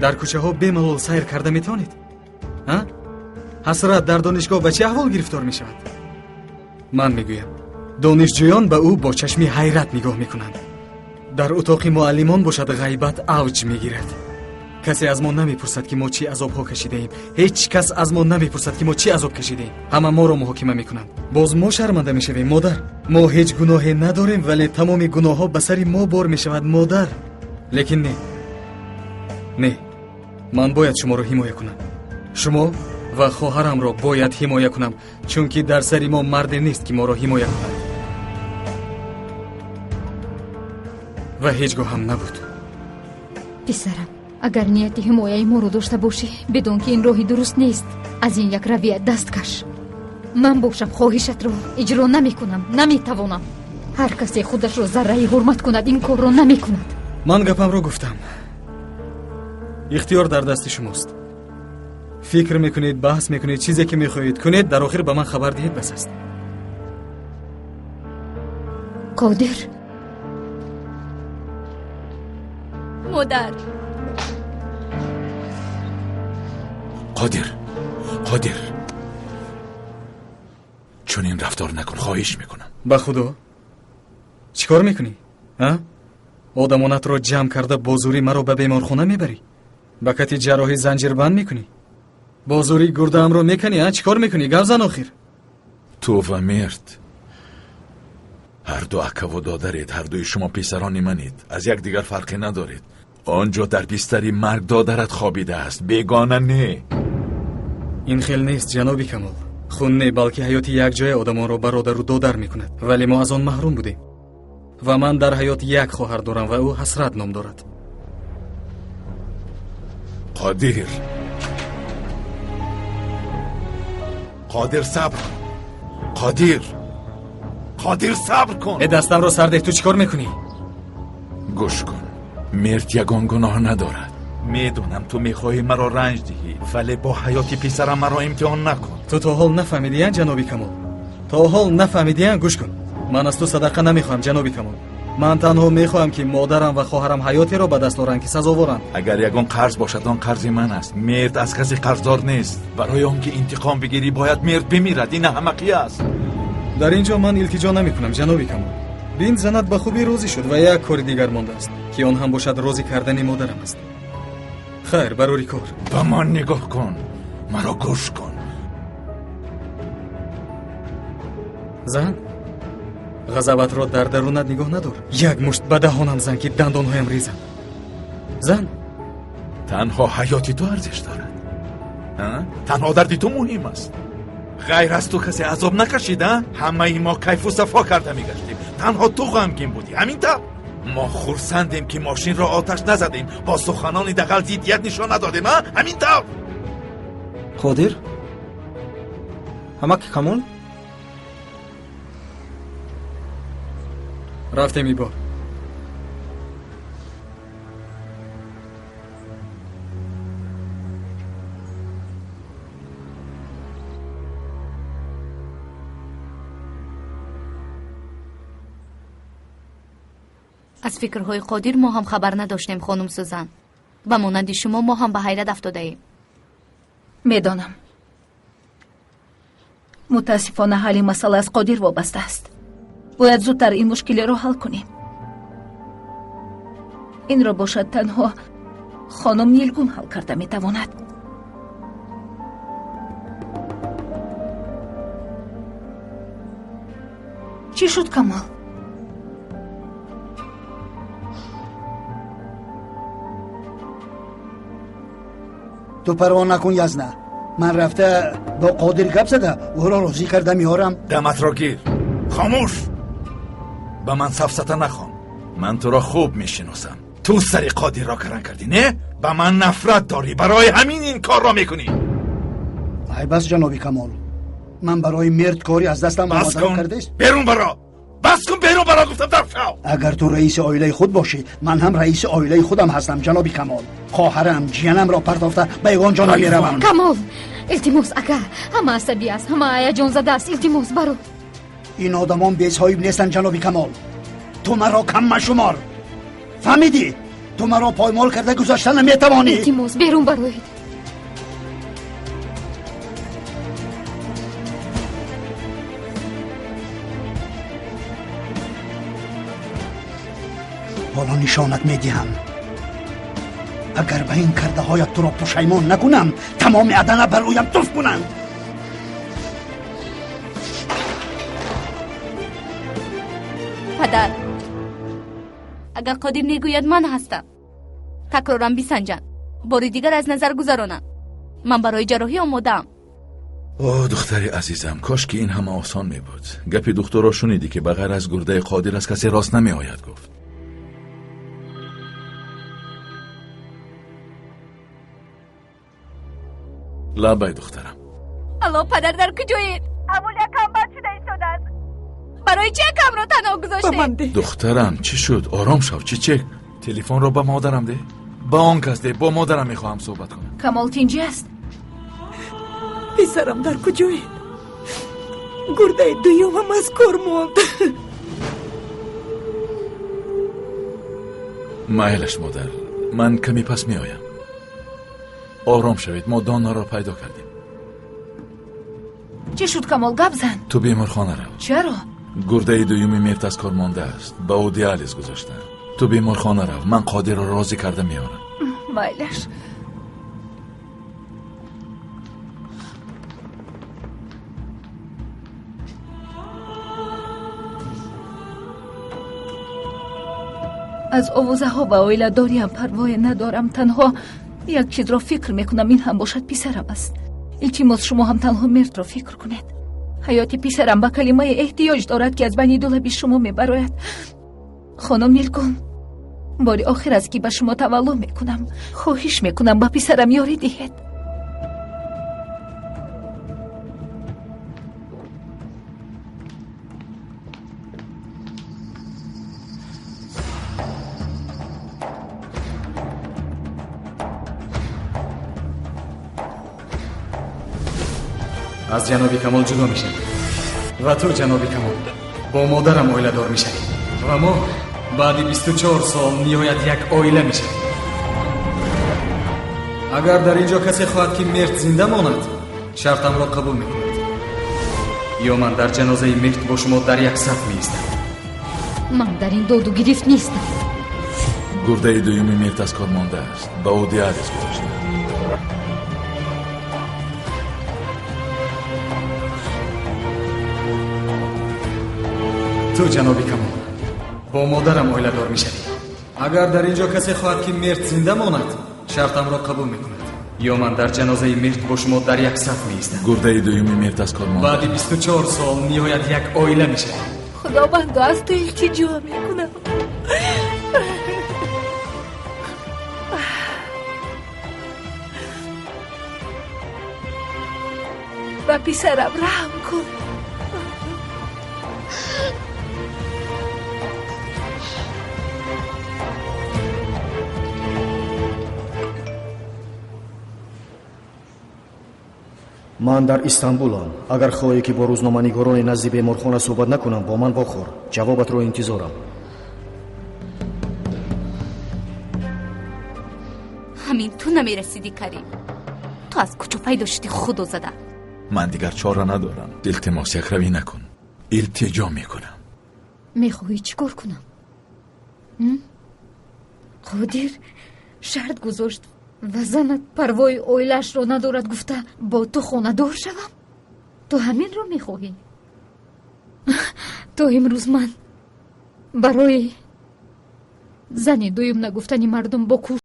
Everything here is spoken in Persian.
дар кӯчаҳо бемалол сайр карда метавонед? ҳасрат дар донишгоҳ ба чӣ аҳвол гирифтор мешавад? ман мегӯям, донишҷӯён ба ӯ бо чашми ҳайрат нигоҳ мекунанд. дар утоқи муаллимон бошад, ғайбат авҷ мегирад. касе аз мо намепурсад ки мо чӣ азобҳо кашидаем. ҳеҷ кас аз мо намепурсад ки мо чӣ азоб кашидаем. ҳама моро муҳокима мекунанд. боз мо шарманда мешавем. модар, мо ҳеҷ гуноҳе надорем, вале тамоми гуноҳҳо ба сари мо бор мешавад. модар, лекин не, ман бояд шуморо ҳимоя кунам. шумо ва хоҳарамро бояд ҳимоя кунам, чунки дар сари мо марде нест ки моро ҳимоя кунад. ва ҳеҷ гоҳ ҳам набуд. писарам, агар нияти ҳимояи моро дошта бошӣ, бидон ки ин роҳи дуруст нест. аз ин як равия даст каш. ман бошам хоҳишатро иҷро намекунам, наметавонам. ҳар касе худашро зарраи ҳурмат кунад, ин корро намекунад. ман гапамро гуфтам. ихтиёр дар дасти шумост. фикр мекунед, баҳс мекунед, чизе ки мехоҳед кунед, дар охир ба ман хабар диҳед, бас аст. қодир, модар. قادر چون این رفتار نکن، خواهش میکنم. با خدا چی کار میکنی؟ آدمانت را جمع کرده بازوری مرا به بیمارخانه میبری؟ با کتی جراحی زنجیربند میکنی؟ بازوری گرده ام را میکنی؟ چی کار میکنی؟ گپ زن آخر. تو و مرد هر دو اکا و دادرید، هر دوی شما پسران منید، از یک دیگر فرقی ندارید. آنجا در بستری مرگ دادرت خوابیده است، بیگانه نه. این خیل نیست جنابی کمال. خون نه، بلکه حیات یک جای آدمان را برادر و دادر میکند. ولی ما از آن محروم بودیم و من در حیات یک خواهر دارم و او حسرت نام دارد. قادر صبر. قادر صبر کن. دستم را سر ده. تو چیکار میکنی؟ گوش کن، مرد یگان گناه ندارد. میدونم تو میخواهی مرا رنج دهی، ولی با حیات پسرم مرا امتحان نکن. تو تا حال نفهمیدی جنابی کمال؟ تا حال نفهمیدی؟ گوش کن، من از تو صدقه نمیخوام جنابی کمال. من تنها میخوام که مادرم و خواهرم حیاتی را به دست آورند که سزاوارند. اگر یگان قرض باشد آن قرض من است. مرد از کسی قرضدار نیست. برای آنکه انتقام بگیری باید مرد بمیرد. این احمقی است. در اینجا من التجا نمیکنم جنابی کمال. بین زنت به خوبی روزی شد و یک کار دیگر مانده است که آن هم باشد روزی کردن مادرم است. خیر، برای کار. به من نگاه کن، مرا گوش کن. زن، غضبت را در درونت نگاه ندار. یک مشت به دهانم زن که دندانهایم ریزند. زن، تنها حیاتی تو ارزش دارد. تنها دردی تو مهم است. غیر از تو کسی عذاب نکشید؟ همه ما کیف و صفا کرده میگشتیم، تنها تو غمگین بودی. همین طور ما خرسندیم که ماشین را آتش نزدیم، با سخنانی دقل ضدیت نشان ندادیم. همین طور. قادر همک کمال رفتیم ای بار. از فکرهای قادر ما هم خبر نداشتیم خانم سوزن. و مانند شما ما هم به حیرت افتاده ایم. میدانم. متاسفانه حل مسئله از قادر وابسته است. باید زودتر این مشکل را حل کنیم. این را باشد تنها خانم نیلگون حل کرده میتواند. چی شد کمال؟ تو پروا نکن یزنه. من رفته با قادر گپ زده او را راضی کرده میارم. دمت را گیر. خاموش. با من سفسطه نخوان. من تو را خوب میشناسم. تو سری قادر را کرن کردی نه؟ با من نفرت داری، برای همین این کار را میکنی. ای بس جنابی کمال، من برای مرد کاری از دستم آماده کرده. بیرون برا. بس کن، بیرون برا گفتم. در شو. اگر تو رئیس عائله خود باشی، من هم رئیس عائله خودم هستم جنابی کمال. خواهرم جیانم را پرداخته به یگان جانم میروم. کمال، التماس اگر همه عصبی است، همه هیجان زده است، التماس برو. این آدمان بی‌صاحب نیستن جنابی کمال. تو مرا کم مشمار. فهمیدی؟ تو مرا پایمال کرده گذاشتن نمیتوانی. التماس بیرون بروید. حالا نشانت میدهم اگر به این کرده هایت تو را پشیمان نکنم تمام عدنه بر رویم توف کنند. پدر، اگر قادر میگوید من هستم تکرارم بسنجن، باری دیگر از نظر گذرانم. من برای جراحی آماده‌ام. اوه دختری عزیزم، کاش که این همه آسان می بود. گپی دکتر را شنیدی که بغیر از گرده قادر از کسی راست نمی آید گفت. لابای دخترم. الو پدر در کجایید؟ امول یکم بد شده ایستاده است. برای چه کم رو تنها گذاشته؟ دخترم چی شد؟ آرام شو. چی؟ تلفن رو با مادرم ده. با آن کس ده. با مادرم میخواهم صحبت کنم. کمال تینجی است. پسرم در کجایی؟ گرده دویومم از کار ماند. مایلش مادر، من کمی پس می آیم. آرام شوید، ما دانا را پیدا کردیم. چی شد کمال گپ زن؟ تو بیمارخانه رو. چرا؟ گرده دویومی مرد از کار مانده است. با او دیالیز گذاشتن. تو بیمارخانه رو. من قادر را راضی کرده میارم. مایلش. از آوازه ها و آیله داریم پروای ندارم. تنها یک چیز را فکر میکنم، این هم باشد پسرم است. التماس شما هم تنها مرد را فکر کنید. حیات پسرم با کلمه احتیاج دارد که از بین دو لب شما میبراید. خانم نیلگون، باری آخر از که به شما تولو میکنم، خواهش میکنم با پسرم یاری دهید. از جناب کمال جدا میشم و تو جناب کمال با مادرم اویله دار میشیم و ما بعد 24 سال نهایت یک اویله میشیم. اگر در اینجا کسی خواهد که مرد زنده ماند شرطم را قبول میکند یا من در جنازه مرد با شما در یک صف میایستم. من در این داد و گرفت نیستم. گرده دویومی مرد از کار مانده است. با او دیالیز گذاشتن. تو جنابی کمال با مادرم اویله دار میشوی. اگر در اینجا کسی خواهد که مرد زنده ماند شرطم را قبول میکند یا من در جنازه مرد با شما در یک صف میایستم. گرده دویومی مرد از کار مانده. بعد 24 سال نهایت یک اویله میشه. خداوند از تو التجا میکنم. و پسرم رحم کن. من در استانبولم. اگر خواهی که با روزنامه‌نگاران نزد بیمارخانه صحبت نکنم با من واخور. جوابت رو انتظارم. همین تو نمیرسیدی کریم. تو از کجا پیدا شدی خودو زده؟ من دیگر چاره ندارم. التماس یک روی نکن. التجا میکنم. میخوایی چی کار کنم؟ قادر شرط گذاشت و زنت پروای اویلش را ندارد گفته با تو خانه دار شوم. تو همین رو میخواهی؟ تو امروز من برای زنی دویم نگفتنی مردم با